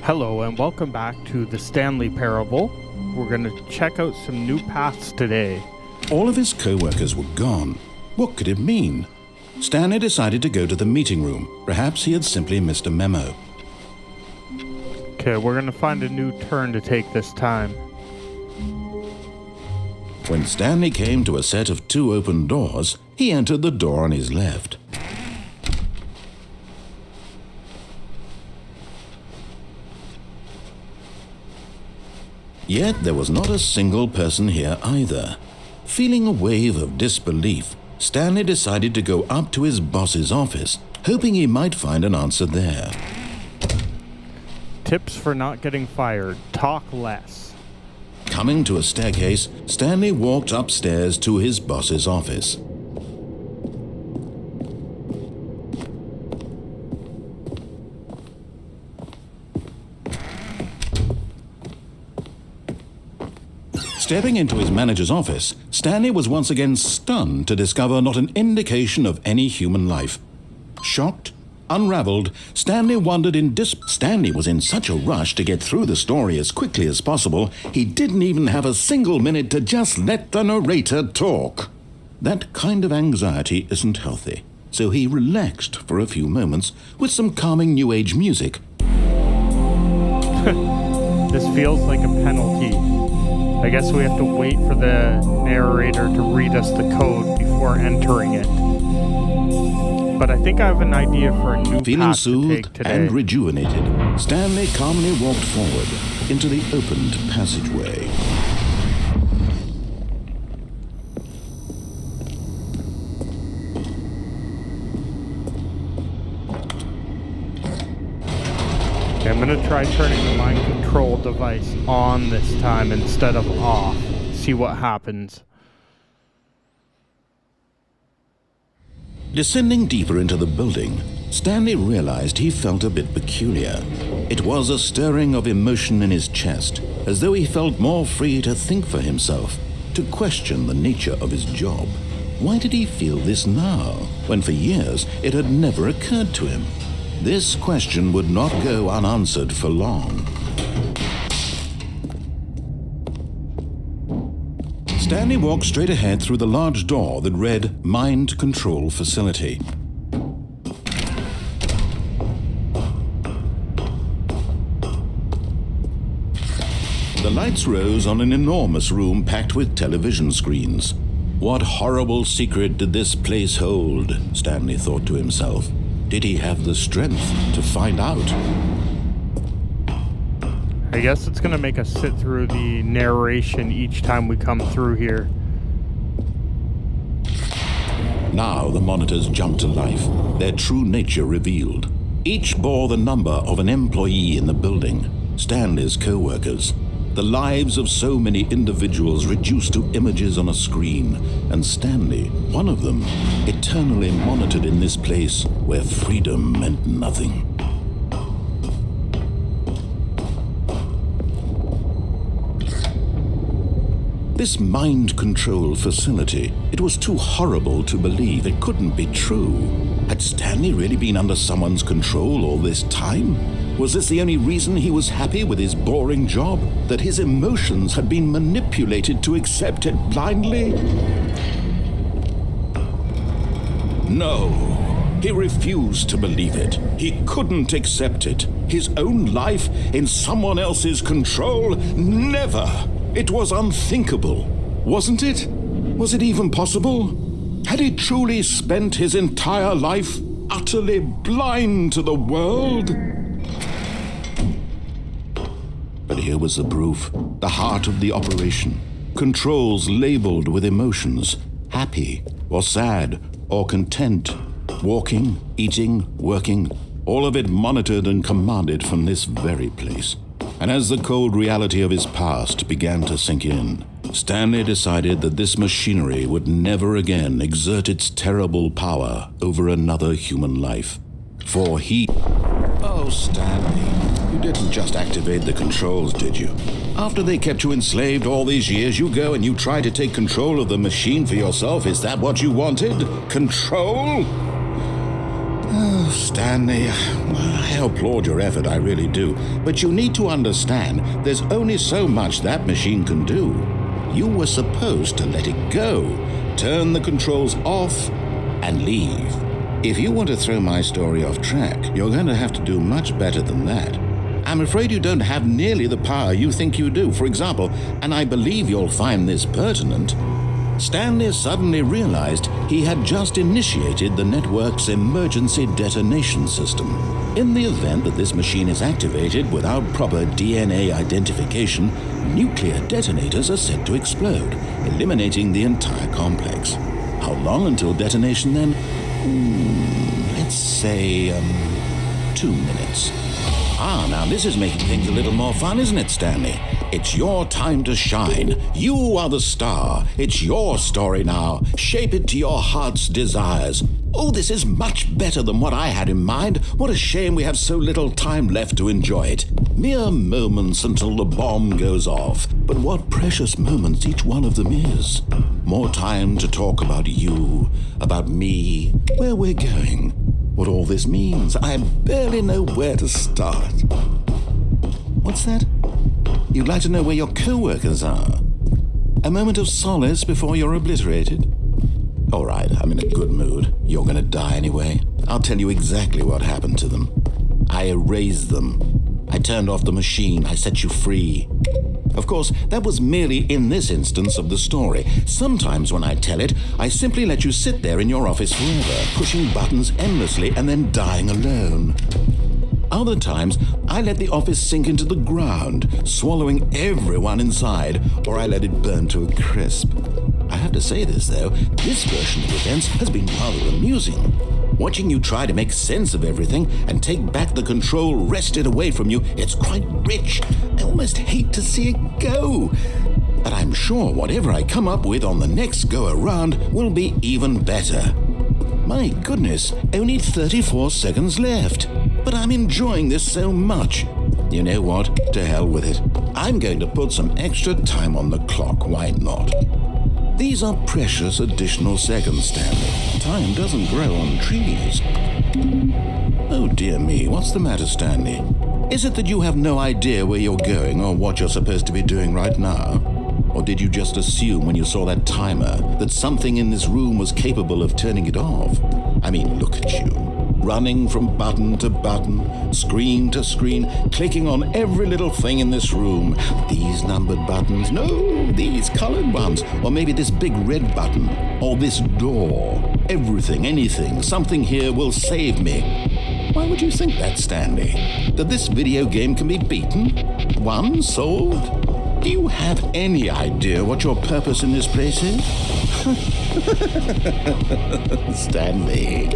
Hello and welcome back to the Stanley Parable. We're going to check out some new paths today. All of his co-workers were gone. What could it mean? Stanley decided to go to the meeting room. Perhaps he had simply missed a memo. Okay, we're going to find a new turn to take this time. When Stanley came to a set of two open doors, he entered the door on his left. Yet there was not a single person here either. Feeling a wave of disbelief, Stanley decided to go up to his boss's office, hoping he might find an answer there. Tips for not getting fired. Talk less. Coming to a staircase, Stanley walked upstairs to his boss's office. Stepping into his manager's office, Stanley was once again stunned to discover not an indication of any human life. Shocked, unraveled, Stanley wondered Stanley was in such a rush to get through the story as quickly as possible, he didn't even have a single minute to just let the narrator talk. That kind of anxiety isn't healthy, so he relaxed for a few moments with some calming New Age music. This feels like a penalty. I guess we have to wait for the narrator to read us the code before entering it. But I think I have an idea for a new Feeling path to take soothed today. and rejuvenated, Stanley calmly walked forward into the opened passageway. Okay, I'm going to try turning the mind control device on this time instead of off. See what happens. Descending deeper into the building, Stanley realized he felt a bit peculiar. It was a stirring of emotion in his chest, as though he felt more free to think for himself, to question the nature of his job. Why did he feel this now, when for years it had never occurred to him? This question would not go unanswered for long. Stanley walked straight ahead through the large door that read Mind Control Facility. The lights rose on an enormous room packed with television screens. What horrible secret did this place hold? Stanley thought to himself. Did he have the strength to find out? I guess it's going to make us sit through the narration each time we come through here. Now the monitors jumped to life, their true nature revealed. Each bore the number of an employee in the building, Stanley's co-workers. The lives of so many individuals reduced to images on a screen, and Stanley, one of them, eternally monitored in this place where freedom meant nothing. This mind control facility, it was too horrible to believe. It couldn't be true. Had Stanley really been under someone's control all this time? Was this the only reason he was happy with his boring job? That his emotions had been manipulated to accept it blindly? No, he refused to believe it. He couldn't accept it. His own life in someone else's control? Never! It was unthinkable, wasn't it? Was it even possible? Had he truly spent his entire life utterly blind to the world? But here was the proof, the heart of the operation. Controls labeled with emotions, happy or sad or content, walking, eating, working, all of it monitored and commanded from this very place. And as the cold reality of his past began to sink in, Stanley decided that this machinery would never again exert its terrible power over another human life. For he... Oh, Stanley, you didn't just activate the controls, did you? After they kept you enslaved all these years, you go and you try to take control of the machine for yourself. Is that what you wanted? Control? Stanley, I applaud your effort, I really do. But you need to understand, there's only so much that machine can do. You were supposed to let it go, turn the controls off, and leave. If you want to throw my story off track, you're going to have to do much better than that. I'm afraid you don't have nearly the power you think you do. For example, and I believe you'll find this pertinent, Stanley suddenly realized he had just initiated the network's emergency detonation system. In the event that this machine is activated without proper DNA identification, nuclear detonators are set to explode, eliminating the entire complex. How long until detonation then? Let's say, 2 minutes. Now this is making things a little more fun, isn't it, Stanley? It's your time to shine. You are the star. It's your story now. Shape it to your heart's desires. Oh, this is much better than what I had in mind. What a shame we have so little time left to enjoy it. Mere moments until the bomb goes off. But what precious moments each one of them is. More time to talk about you, about me, where we're going, what all this means. I barely know where to start. What's that? You'd like to know where your co-workers are? A moment of solace before you're obliterated? All right, I'm in a good mood. You're gonna die anyway. I'll tell you exactly what happened to them. I erased them. I turned off the machine. I set you free. Of course, that was merely in this instance of the story. Sometimes when I tell it, I simply let you sit there in your office forever, pushing buttons endlessly and then dying alone. Other times, I let the office sink into the ground, swallowing everyone inside, or I let it burn to a crisp. I have to say this, though, this version of events has been rather amusing. Watching you try to make sense of everything and take back the control wrested away from you, it's quite rich. I almost hate to see it go. But I'm sure whatever I come up with on the next go-around will be even better. My goodness, only 34 seconds left. But I'm enjoying this so much. You know what? To hell with it. I'm going to put some extra time on the clock, why not? These are precious additional seconds, Stanley. Time doesn't grow on trees. Oh dear me, what's the matter, Stanley? Is it that you have no idea where you're going or what you're supposed to be doing right now? Or did you just assume when you saw that timer that something in this room was capable of turning it off? I mean, look at you. Running from button to button, screen to screen, clicking on every little thing in this room. These numbered buttons, no, these colored ones, or maybe this big red button, or this door. Everything, anything, something here will save me. Why would you think that, Stanley? That this video game can be beaten? Won? Solved? Do you have any idea what your purpose in this place is? Stanley,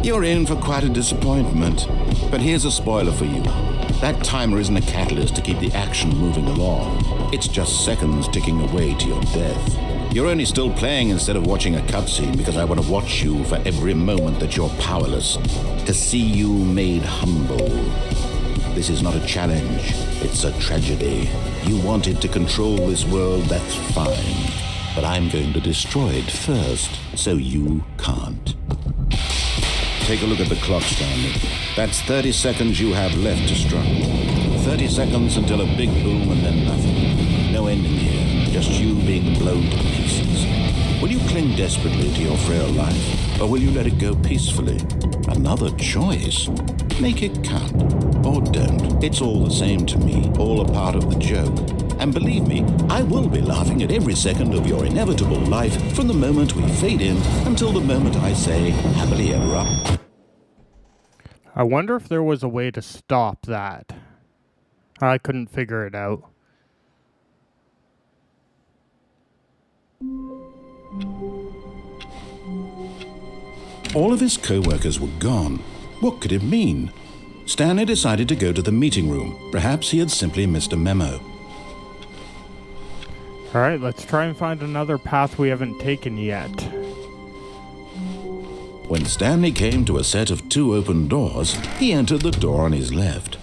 you're in for quite a disappointment. But here's a spoiler for you. That timer isn't a catalyst to keep the action moving along. It's just seconds ticking away to your death. You're only still playing instead of watching a cutscene because I want to watch you for every moment that you're powerless, to see you made humble. This is not a challenge, it's a tragedy. You wanted to control this world, that's fine. But I'm going to destroy it first, so you can't. Take a look at the clock, Stanley. That's 30 seconds you have left to struggle. 30 seconds until a big boom and then nothing. No ending here, just you being blown to pieces. Will you cling desperately to your frail life, or will you let it go peacefully? Another choice? Make it count. Or don't. It's all the same to me, all a part of the joke. And believe me, I will be laughing at every second of your inevitable life from the moment we fade in until the moment I say, happily ever up. I wonder if there was a way to stop that. I couldn't figure it out. All of his co-workers were gone. What could it mean? Stanley decided to go to the meeting room. Perhaps he had simply missed a memo. Alright, let's try and find another path we haven't taken yet. When Stanley came to a set of 2 open doors, he entered the door on his left.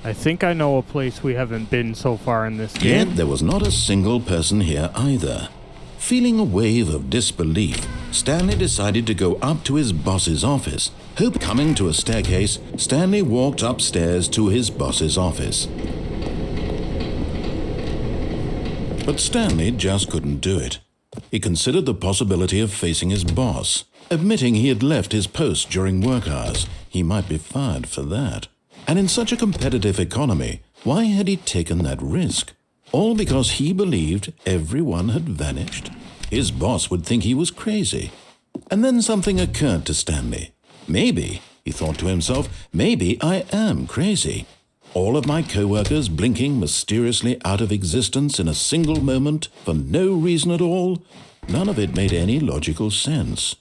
I think I know a place we haven't been so far in this game. Yet there was not a single person here either. Feeling a wave of disbelief, Stanley decided to go up to his boss's office. Coming to a staircase, Stanley walked upstairs to his boss's office. But Stanley just couldn't do it. He considered the possibility of facing his boss. Admitting he had left his post during work hours, he might be fired for that. And in such a competitive economy, why had he taken that risk? All because he believed everyone had vanished? His boss would think he was crazy. And then something occurred to Stanley. Maybe, he thought to himself, maybe I am crazy. All of my co-workers blinking mysteriously out of existence in a single moment for no reason at all. None of it made any logical sense.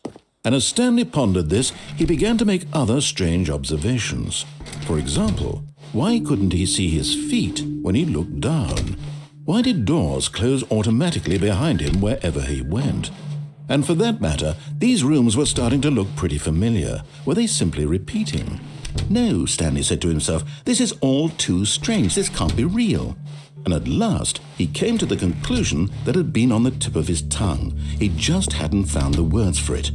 And as Stanley pondered this, he began to make other strange observations. For example, why couldn't he see his feet when he looked down? Why did doors close automatically behind him wherever he went? And for that matter, these rooms were starting to look pretty familiar. Were they simply repeating? No, Stanley said to himself, this is all too strange. This can't be real. And at last, he came to the conclusion that had been on the tip of his tongue. He just hadn't found the words for it.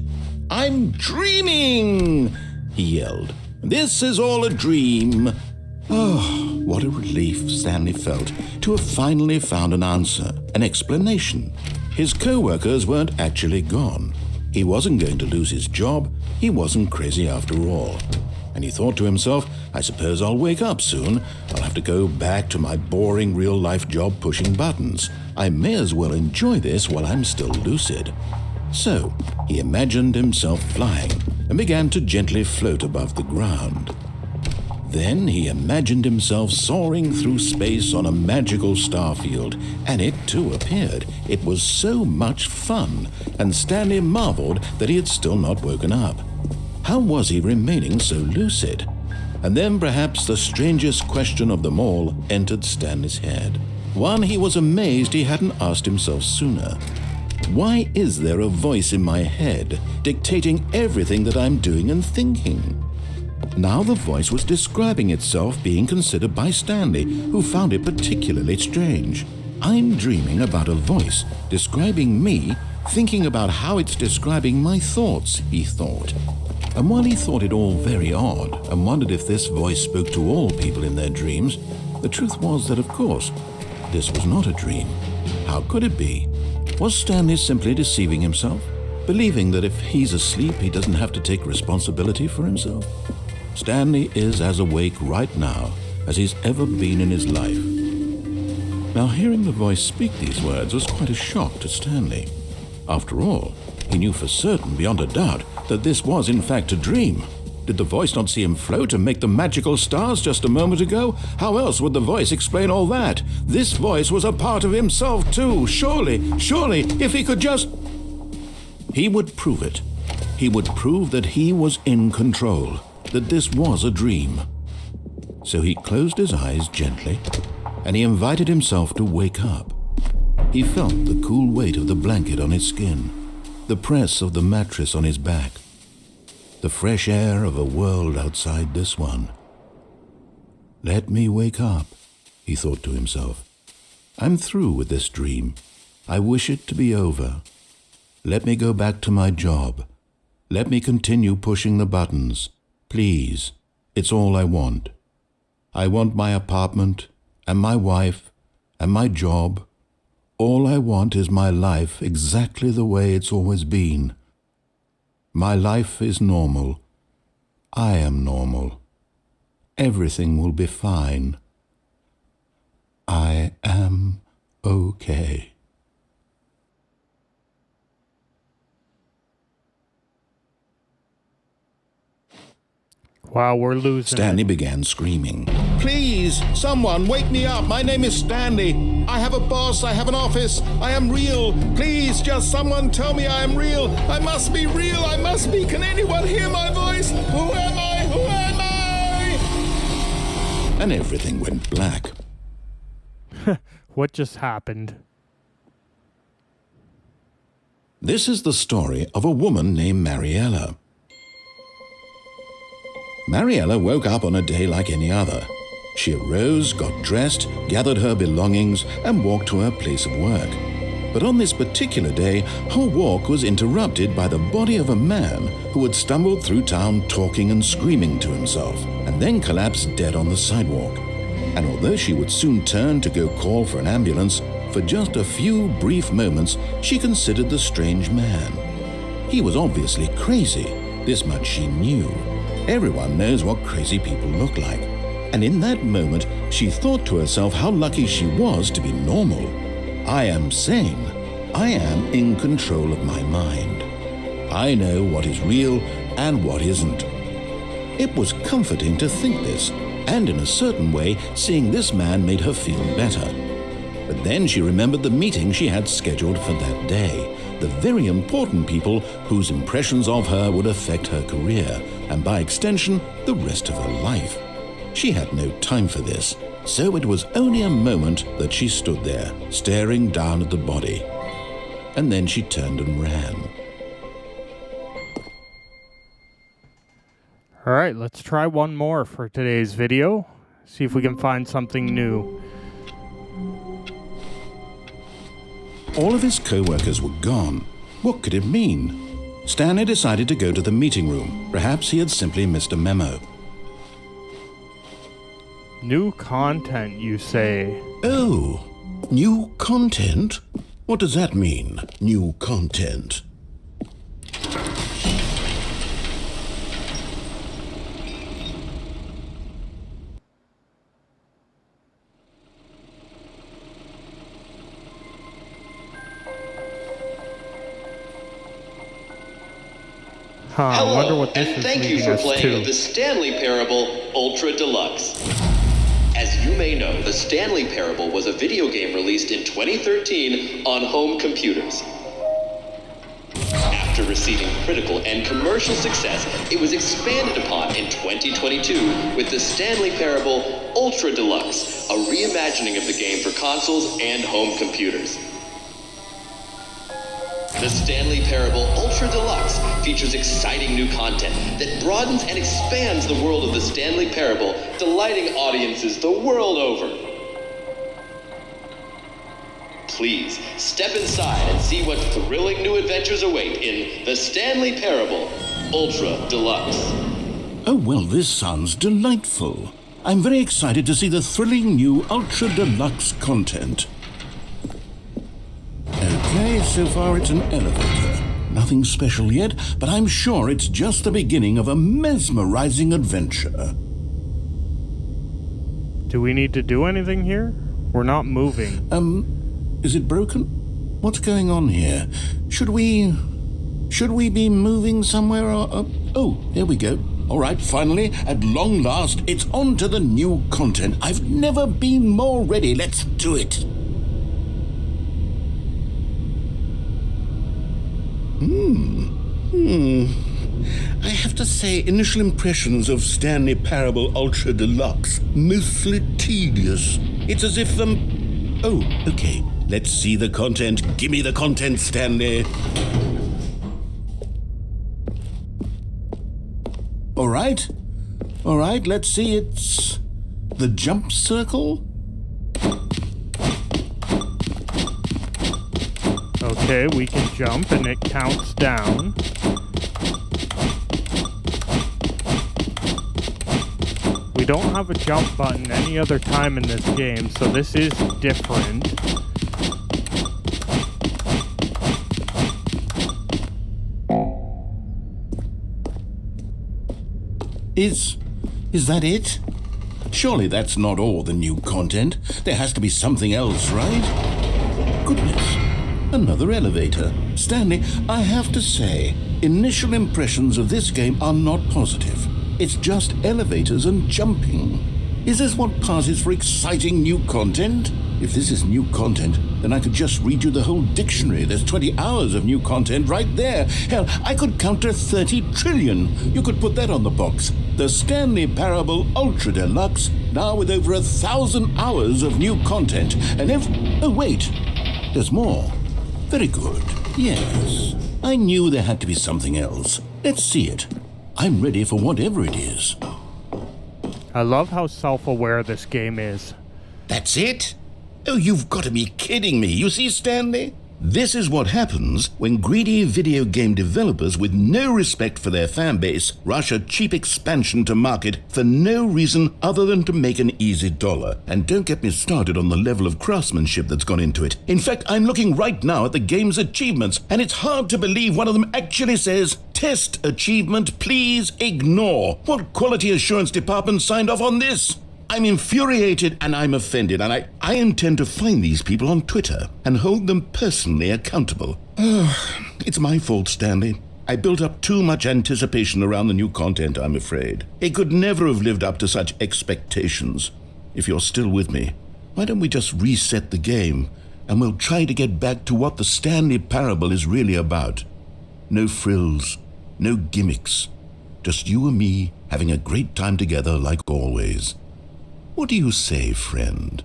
I'm dreaming, he yelled. This is all a dream. Oh, what a relief Stanley felt to have finally found an answer, an explanation. His co-workers weren't actually gone. He wasn't going to lose his job. He wasn't crazy after all. And he thought to himself, I suppose I'll wake up soon. I'll have to go back to my boring real-life job pushing buttons. I may as well enjoy this while I'm still lucid. So, he imagined himself flying and began to gently float above the ground. Then he imagined himself soaring through space on a magical starfield, and it too appeared. It was so much fun, and Stanley marveled that he had still not woken up. How was he remaining so lucid? And then perhaps the strangest question of them all entered Stanley's head. One he was amazed he hadn't asked himself sooner. Why is there a voice in my head dictating everything that I'm doing and thinking? Now the voice was describing itself being considered by Stanley, who found it particularly strange. I'm dreaming about a voice describing me, thinking about how it's describing my thoughts, he thought. And while he thought it all very odd and wondered if this voice spoke to all people in their dreams, the truth was that, of course, this was not a dream. How could it be? Was Stanley simply deceiving himself, believing that if he's asleep, he doesn't have to take responsibility for himself? Stanley is as awake right now as he's ever been in his life. Now, hearing the voice speak these words was quite a shock to Stanley. After all, he knew for certain, beyond a doubt, that this was in fact a dream. Did the voice not see him float and make the magical stars just a moment ago? How else would the voice explain all that? This voice was a part of himself too. Surely, if he could just... He would prove it. He would prove that he was in control, that this was a dream. So he closed his eyes gently, and he invited himself to wake up. He felt the cool weight of the blanket on his skin, the press of the mattress on his back, the fresh air of a world outside this one. Let me wake up, he thought to himself. I'm through with this dream. I wish it to be over. Let me go back to my job. Let me continue pushing the buttons. Please, it's all I want. I want my apartment and my wife and my job. All I want is my life exactly the way it's always been. My life is normal. I am normal. Everything will be fine. I am okay. Wow, we're losing Stanley it. began screaming. Please, someone, wake me up. My name is Stanley. I have a boss. I have an office. I am real. Please, just someone tell me I am real. I must be real. I must be. Can anyone hear my voice? Who am I? Who am I? And everything went black. What just happened? This is the story of a woman named Mariella. Mariella woke up on a day like any other. She arose, got dressed, gathered her belongings, and walked to her place of work. But on this particular day, her walk was interrupted by the body of a man who had stumbled through town talking and screaming to himself, and then collapsed dead on the sidewalk. And although she would soon turn to go call for an ambulance, for just a few brief moments she considered the strange man. He was obviously crazy, this much she knew. Everyone knows what crazy people look like. And in that moment, she thought to herself how lucky she was to be normal. I am sane. I am in control of my mind. I know what is real and what isn't. It was comforting to think this, and in a certain way, seeing this man made her feel better. But then she remembered the meeting she had scheduled for that day, the very important people whose impressions of her would affect her career, and by extension, the rest of her life. She had no time for this, so it was only a moment that she stood there, staring down at the body. And then she turned and ran. All right, let's try one more for today's video. See if we can find something new. All of his co-workers were gone. What could it mean? Stanley decided to go to the meeting room. Perhaps he had simply missed a memo. New content, you say? Oh, new content? What does that mean, new content? I wonder what this is thank you leading for us playing to. the Stanley Parable Ultra Deluxe. As you may know, the Stanley Parable was a video game released in 2013 on home computers. After receiving critical and commercial success, it was expanded upon in 2022 with the Stanley Parable Ultra Deluxe, a reimagining of the game for consoles and home computers. The Stanley Parable Ultra Deluxe features exciting new content that broadens and expands the world of the Stanley Parable, delighting audiences the world over. Please, step inside and see what thrilling new adventures await in the Stanley Parable Ultra Deluxe. Oh, well, this sounds delightful. I'm very excited to see the thrilling new Ultra Deluxe content. Okay, so far it's an elevator. Nothing special yet, but I'm sure it's just the beginning of a mesmerizing adventure. Do we need to do anything here? We're not moving. Is it broken? What's going on here? Should we be moving somewhere or... Oh, here we go. All right, finally, at long last, it's on to the new content. I've never been more ready. Let's do it. I have to say, initial impressions of Stanley Parable Ultra Deluxe, mostly tedious. It's as if Oh, okay. Let's see the content. Give me the content, Stanley. All right, let's see. It's the jump circle. Okay, we can jump and it counts down. We don't have a jump button any other time in this game, so this is different. Is that it? Surely that's not all the new content. There has to be something else, right? Goodness. Another elevator. Stanley, I have to say, initial impressions of this game are not positive. It's just elevators and jumping. Is this what passes for exciting new content? If this is new content, then I could just read you the whole dictionary. There's 20 hours of new content right there. Hell, I could count to 30 trillion. You could put that on the box. The Stanley Parable Ultra Deluxe, now with over 1,000 hours of new content. And oh, wait, there's more. Very good. Yes. I knew there had to be something else. Let's see it. I'm ready for whatever it is. I love how self-aware this game is. That's it? Oh, you've got to be kidding me. You see, Stanley? This is what happens when greedy video game developers with no respect for their fan base rush a cheap expansion to market for no reason other than to make an easy dollar. And don't get me started on the level of craftsmanship that's gone into it. In fact, I'm looking right now at the game's achievements, and it's hard to believe one of them actually says, "Test achievement, please ignore." What quality assurance department signed off on this? I'm infuriated and I'm offended, and I intend to find these people on Twitter and hold them personally accountable. It's my fault, Stanley. I built up too much anticipation around the new content, I'm afraid. It could never have lived up to such expectations. If you're still with me, why don't we just reset the game and we'll try to get back to what the Stanley Parable is really about. No frills, no gimmicks. Just you and me having a great time together like always. What do you say, friend?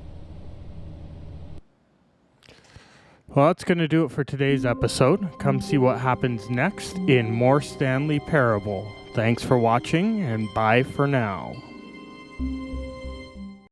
Well, that's going to do it for today's episode. Come see what happens next in more Stanley Parable. Thanks for watching, and bye for now.